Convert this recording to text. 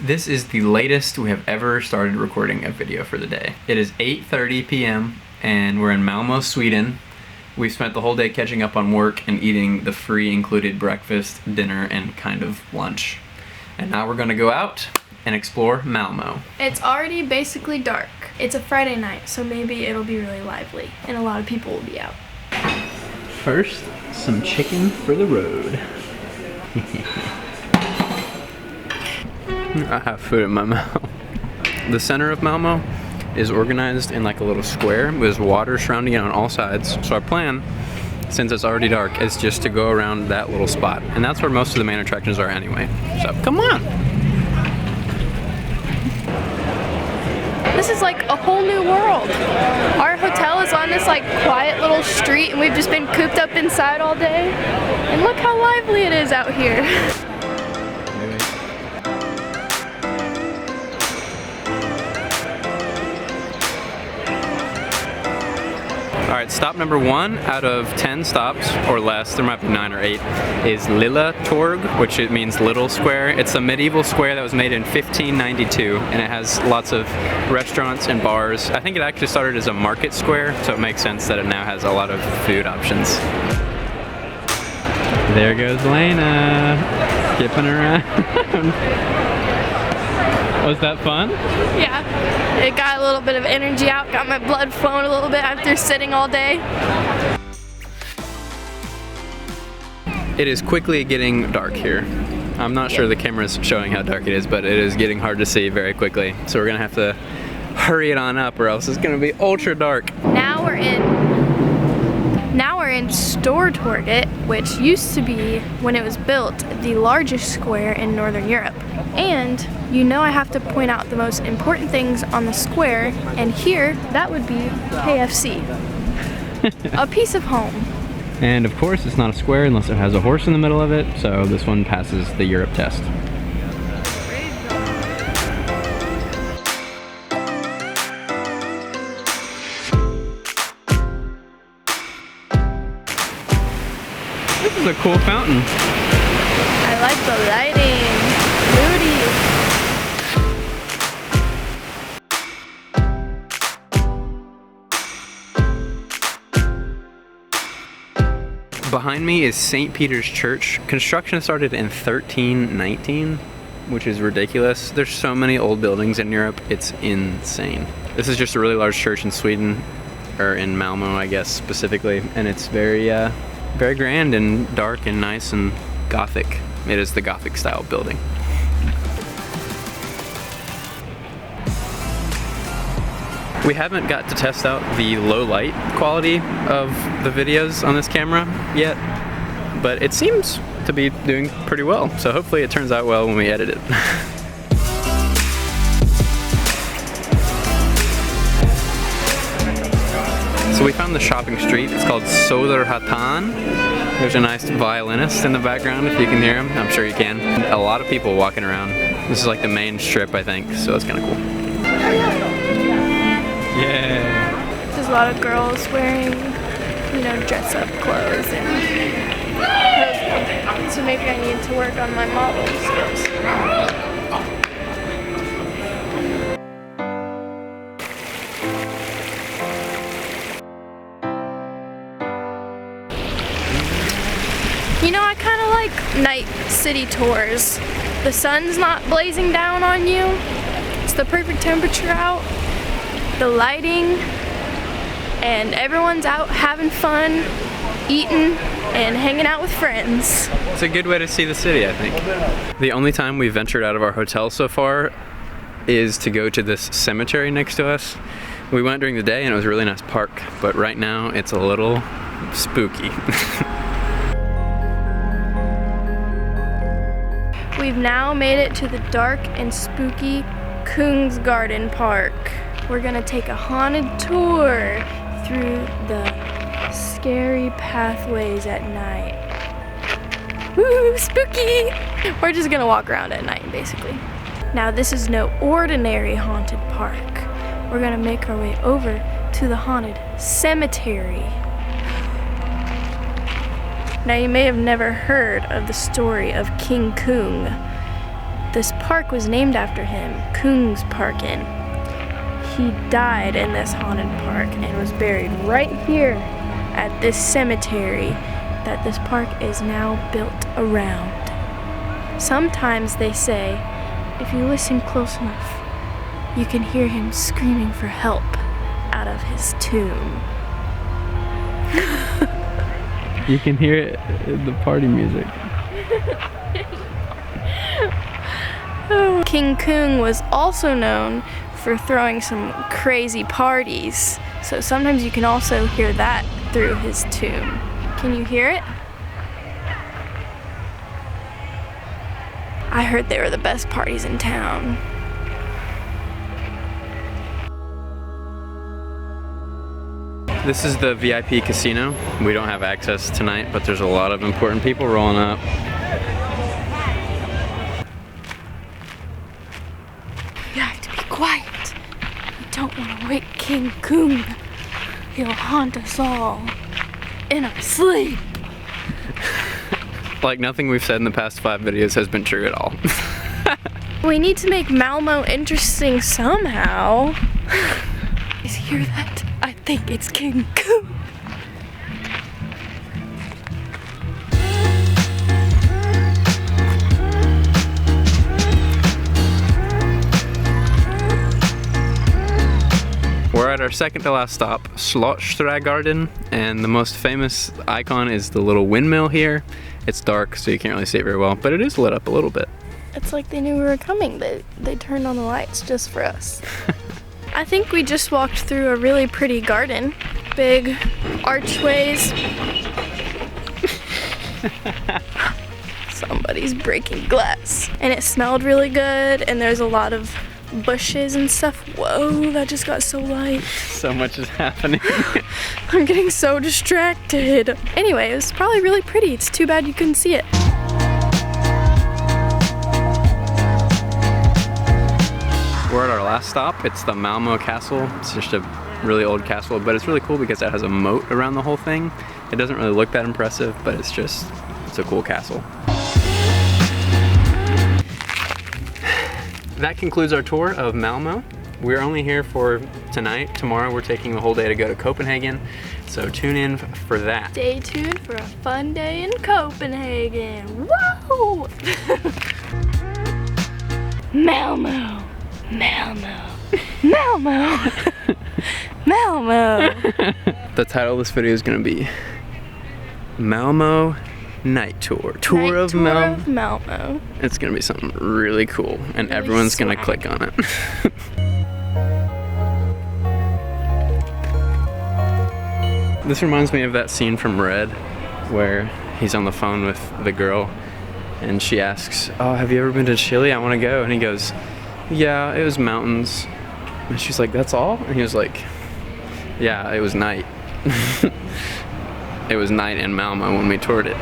This is the latest we have ever started recording a video for the day. It is 8:30 p.m. and we're in Malmo, Sweden. We've spent the whole day catching up on work and eating the free included breakfast, dinner, and kind of lunch. And now we're gonna go out and explore Malmo. It's already basically dark. It's a Friday night, so maybe it'll be really lively and a lot of people will be out. First, some chicken for the road. I have food in my mouth. The center of Malmo is organized in like a little square. There's water surrounding it on all sides. So our plan, since it's already dark, is just to go around that little spot. And that's where most of the main attractions are anyway. So come on. This is like a whole new world. Our hotel is on this like quiet little street and we've just been cooped up inside all day. And look how lively it is out here. Alright, stop number 1 out of 10 stops, or less, there might be 9 or 8, is Lila Torg, which it means little square. It's a medieval square that was made in 1592, and it has lots of restaurants and bars. I think it actually started as a market square, so it makes sense that it now has a lot of food options. There goes Lena, skipping around. Was that fun? Yeah, it got a little bit of energy out, got my blood flowing a little bit after sitting all day. It is quickly getting dark here. I'm not sure the camera's showing how dark it is, but it is getting hard to see very quickly. So we're gonna have to hurry it on up or else it's gonna be ultra dark. Now we're in Stortorget, which used to be, when it was built, the largest square in Northern Europe. And you know I have to point out the most important things on the square, and here, that would be KFC. A piece of home. And of course it's not a square unless it has a horse in the middle of it, so this one passes the Europe test. This is a cool fountain. I like the lighting. Moody. Behind me is St. Peter's Church. Construction started in 1319, which is ridiculous. There's so many old buildings in Europe, it's insane. This is just a really large church in Sweden, or in Malmo, I guess, specifically, and it's very grand and dark and nice and Gothic. It is the Gothic style building. We haven't got to test out the low light quality of the videos on this camera yet, but it seems to be doing pretty well. So hopefully it turns out well when we edit it. So we found the shopping street. It's called Stortorget. There's a nice violinist in the background if you can hear him. I'm sure you can. A lot of people walking around. This is like the main strip, I think, so it's kind of cool. Yeah. There's a lot of girls wearing, dress up clothes and so maybe I need to work on my modeling skills. I kind of like night city tours. The sun's not blazing down on you. It's the perfect temperature out. The lighting. And everyone's out having fun, eating, and hanging out with friends. It's a good way to see the city, I think. The only time we've ventured out of our hotel so far is to go to this cemetery next to us. We went during the day and it was a really nice park, but right now it's a little spooky. We've now made it to the dark and spooky Kungssparken Park. We're gonna take a haunted tour through the scary pathways at night. Woo, spooky! We're just gonna walk around at night, basically. Now this is no ordinary haunted park. We're gonna make our way over to the haunted cemetery. Now you may have never heard of the story of King Kung. this park was named after him, Kungssparken. He died in this haunted park and was buried right here at this cemetery that this park is now built around. Sometimes they say, if you listen close enough, you can hear him screaming for help out of his tomb. You can hear it in the party music. King Kung was also known for throwing some crazy parties, so sometimes you can also hear that through his tomb. Can you hear it? I heard they were the best parties in town. This is the VIP casino. We don't have access tonight, but there's a lot of important people rolling up. You have to be quiet. You don't want to wake King Kung. He'll haunt us all in our sleep. Like nothing we've said in the past 5 videos has been true at all. We need to make Malmo interesting somehow. You hear that? I think it's King Kung. We're at our second to last stop, Stortorget, and the most famous icon is the little windmill here. It's dark, so you can't really see it very well, but it is lit up a little bit. It's like they knew we were coming. They turned on the lights just for us. I think we just walked through a really pretty garden. Big archways. Somebody's breaking glass. And it smelled really good, and there's a lot of bushes and stuff. Whoa, that just got so light. So much is happening. I'm getting so distracted. Anyway, it was probably really pretty. It's too bad you couldn't see it. We're at our last stop. It's the Malmo Castle. It's just a really old castle, but it's really cool because it has a moat around the whole thing. It doesn't really look that impressive, but it's a cool castle. That concludes our tour of Malmo. We're only here for tonight. Tomorrow we're taking the whole day to go to Copenhagen, so tune in for that. Stay tuned for a fun day in Copenhagen. Whoa! Malmo. Malmo. Malmo. Malmo. The title of this video is going to be Malmo Night Tour. Tour of Malmo. It's going to be something really cool, and Really everyone's going to swag. click on it. This reminds me of that scene from Red where he's on the phone with the girl and she asks, "Oh, have you ever been to Chile? I want to go." And he goes, "Yeah, it was mountains." And she's like, "That's all?" And he was like, "Yeah, it was night." It was night in Malmo when we toured it.